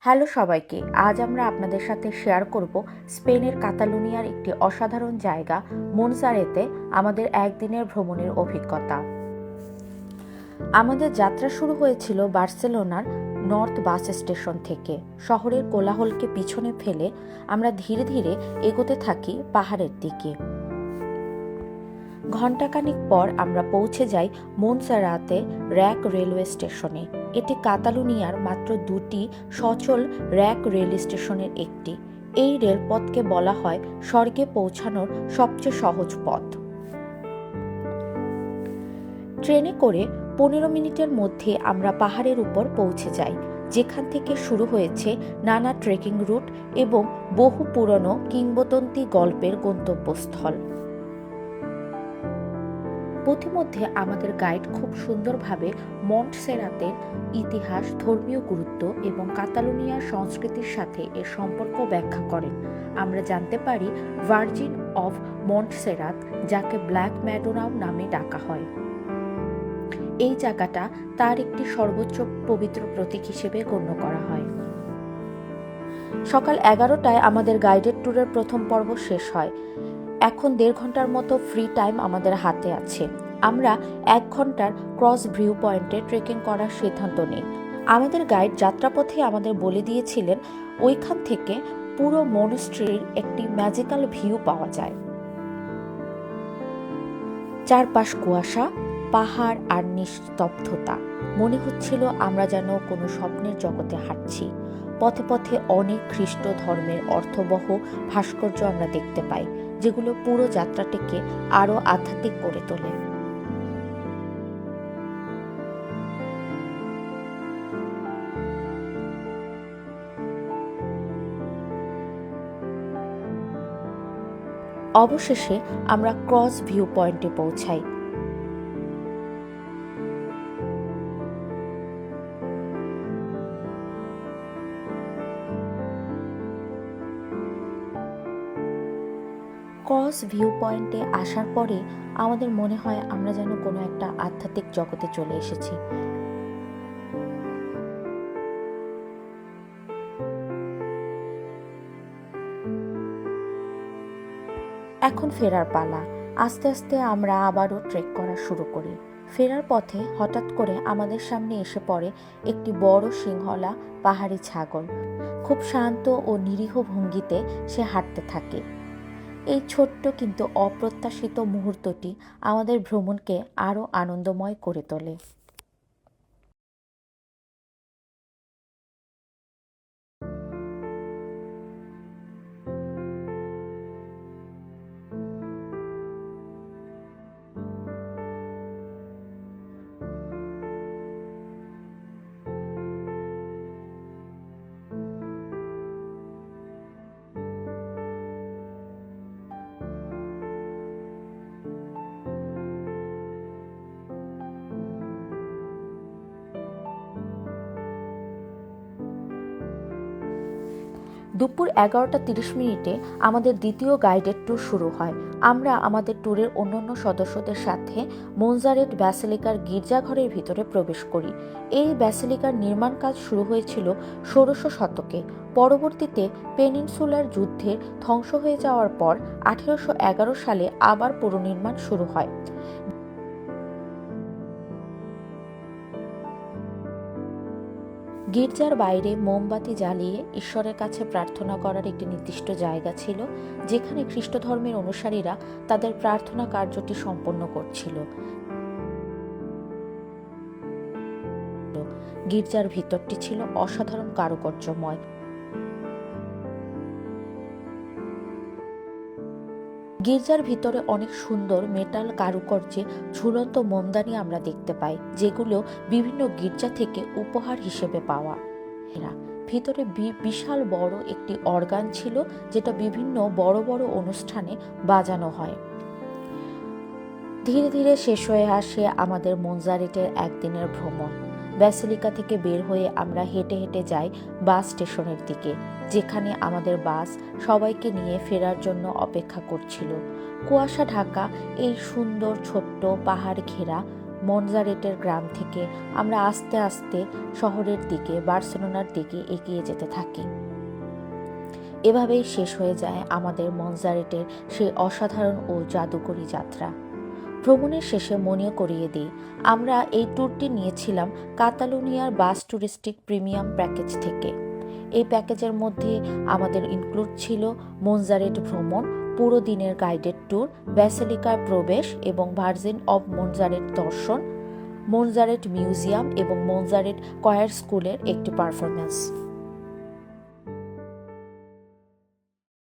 Hello সবাইকে, আজ আমরা আপনাদের সাথে শেয়ার করব স্পেনের কাতালুনিয়ার একটি অসাধারণ জায়গা মনসারেতে আমাদের একদিনের ভ্রমণের অভিজ্ঞতা। আমাদের যাত্রা শুরু হয়েছিল বার্সেলোনার নর্থ বাস স্টেশন থেকে। শহরের কোলাহলকে পিছনে ফেলে আমরা ধীরে ধীরে এগোতে থাকি পাহাড়ের দিকে। ঘণ্টাখানিক পর আমরা পৌঁছে যাই মনসারাতে র্যাক রেলওয়ে স্টেশনে। এটি কাতালুনিয়ার মাত্র দুটি সচল র্যাক রেল স্টেশনের একটি। এই রেলপথকে বলা হয় স্বর্গে পৌঁছানোর সবচেয়ে সহজ পথ। ট্রেনে করে 15 মিনিটের মধ্যে আমরা পাহাড়ের উপর পৌঁছে যাই, যেখান থেকে শুরু হয়েছে নানা ট্রেকিং রুট এবং বহু পুরনো কিংবদন্তি গল্পের গন্তব্যস্থল। পথিমধ্যে আমাদের গাইড খুব সুন্দরভাবে মন্টসেরাতের ইতিহাস, ধর্মীয় গুরুত্ব এবং কাতালুনিয়ার সংস্কৃতির সাথে এর সম্পর্ক ব্যাখ্যা করেন। আমরা জানতে পারি ভার্জিন অফ মন্টসেরাত, যাকে ব্ল্যাক ম্যাডোনাও নামে ডাকা হয়, এই জায়গাটা তার একটি সর্বোচ্চ পবিত্র প্রতীক হিসেবে গণ্য করা হয়। সকাল 11টায় আমাদের গাইডেড ট্যুরের প্রথম পর্ব শেষ হয়। এখন 1.5 ঘন্টার মতো ফ্রি টাইম আমাদের হাতে আছে। আমরা 1 ঘন্টার ক্রস ভিউ পয়েন্টে ট্রেকিং করার সিদ্ধান্ত নিই। আমাদের গাইড যাত্রাপথে আমাদের বলে দিয়েছিলেন ওইখান থেকে পুরো মনস্ট্রির একটি ম্যাজিক্যাল ভিউ পাওয়া যায়। চারপাশ কুয়াশা, পাহাড় আর নিস্তব্ধতা। মনে হচ্ছিল আমরা যেন কোনো স্বপ্নের জগতে হাঁটছি। পথে পথে অনেক খ্রিস্ট ধর্মের অর্থবহ ভাস্কর্য আমরা দেখতে পাই, যেগুলো পুরো যাত্রাটিকে আরও আধ্যাত্মিক করে তোলে। অবশেষে আমরা ক্রস ভিউ পয়েন্টে পৌঁছাই। ক্রস ভিউ পয়েন্টে আসার পরে আমাদের মনে হয় আমরা যেন কোনো একটা আধ্যাত্মিক জগতে চলে এসেছি। এখন ফেরার পালা। আস্তে আস্তে আমরা আবারও ট্রেক করা শুরু করি। ফেরার পথে হঠাৎ করে আমাদের সামনে এসে পড়ে একটি বড় সিংহলা পাহাড়ি ছাগল। খুব শান্ত ও নিরীহ ভঙ্গিতে সে হাঁটতে থাকে। এই ছোট্ট কিন্তু অপ্রত্যাশিত মুহূর্তটি আমাদের ভ্রমণকে আরও আনন্দময় করে তোলে। দুপুর 11:30 আমাদের দ্বিতীয় গাইডেড ট্যুর শুরু হয়। আমরা আমাদের ট্যুরের অন্যান্য সদস্যদের সাথে মনজারেট ব্যাসিলিকার গির্জাঘরের ভিতরে প্রবেশ করি। এই ব্যাসিলিকার নির্মাণ কাজ শুরু হয়েছিল 1600 শতকে। পরবর্তীতে পেনিনসুলার যুদ্ধের ধ্বংস হয়ে যাওয়ার পর 1811 সালে আবার পুনর্নির্মাণ শুরু হয়। গির্জার বাইরে মোমবাতি জ্বালিয়ে ঈশ্বরের কাছে প্রার্থনা করার একটি নির্দিষ্ট জায়গা ছিল, যেখানে খ্রিস্ট ধর্মের অনুসারীরা তাদের প্রার্থনা কার্যটি সম্পন্ন করছিল। গির্জার ভিতরটি ছিল অসাধারণ কারুকার্যময়। গির্জার ভিতরে অনেক সুন্দর মেটাল কারুকার্যে ঝুলন্ত মোমদানি আমরা দেখতে পাই, যেগুলো বিভিন্ন গির্জা থেকে উপহার হিসেবে পাওয়া। ভিতরে বিশাল বড় একটি অর্গান ছিল, যেটা বিভিন্ন বড় বড় অনুষ্ঠানে বাজানো হয়। ধীরে ধীরে শেষ হয়ে আসে আমাদের মনজারেটের একদিনের ভ্রমণ। ব্যাসিলিকা থেকে বের হয়ে আমরা হেঁটে হেঁটে যাই বাস স্টেশনের দিকে, যেখানে আমাদের বাস সবাইকে নিয়ে ফেরার জন্য অপেক্ষা করছিল। কুয়াশা ঢাকা এই সুন্দর ছোট্ট পাহাড় ঘেরা মনজারেটের গ্রাম থেকে আমরা আস্তে আস্তে শহরের দিকে, বার্সেলোনার দিকে এগিয়ে যেতে থাকি। এভাবেই শেষ হয়ে যায় আমাদের মনজারেটের সেই অসাধারণ ও জাদুকরী যাত্রা। ভ্রমণের শেষে মনে করিয়ে দিই, আমরা এই ট্যুরটি নিয়েছিলাম কাতালুনিয়ার বাস ট্যুরিস্টিক প্রিমিয়াম প্যাকেজ থেকে। এই প্যাকেজের মধ্যে আমাদের ইনক্লুড ছিল মনজারেট ভ্রমণ, পুরো দিনের গাইডেড ট্যুর, ব্যাসিলিকায় প্রবেশ এবং ভার্জিন অব মনজারেট দর্শন, মনজারেট মিউজিয়াম এবং মনজারেট কয়ার স্কুলের একটি পারফরমেন্স।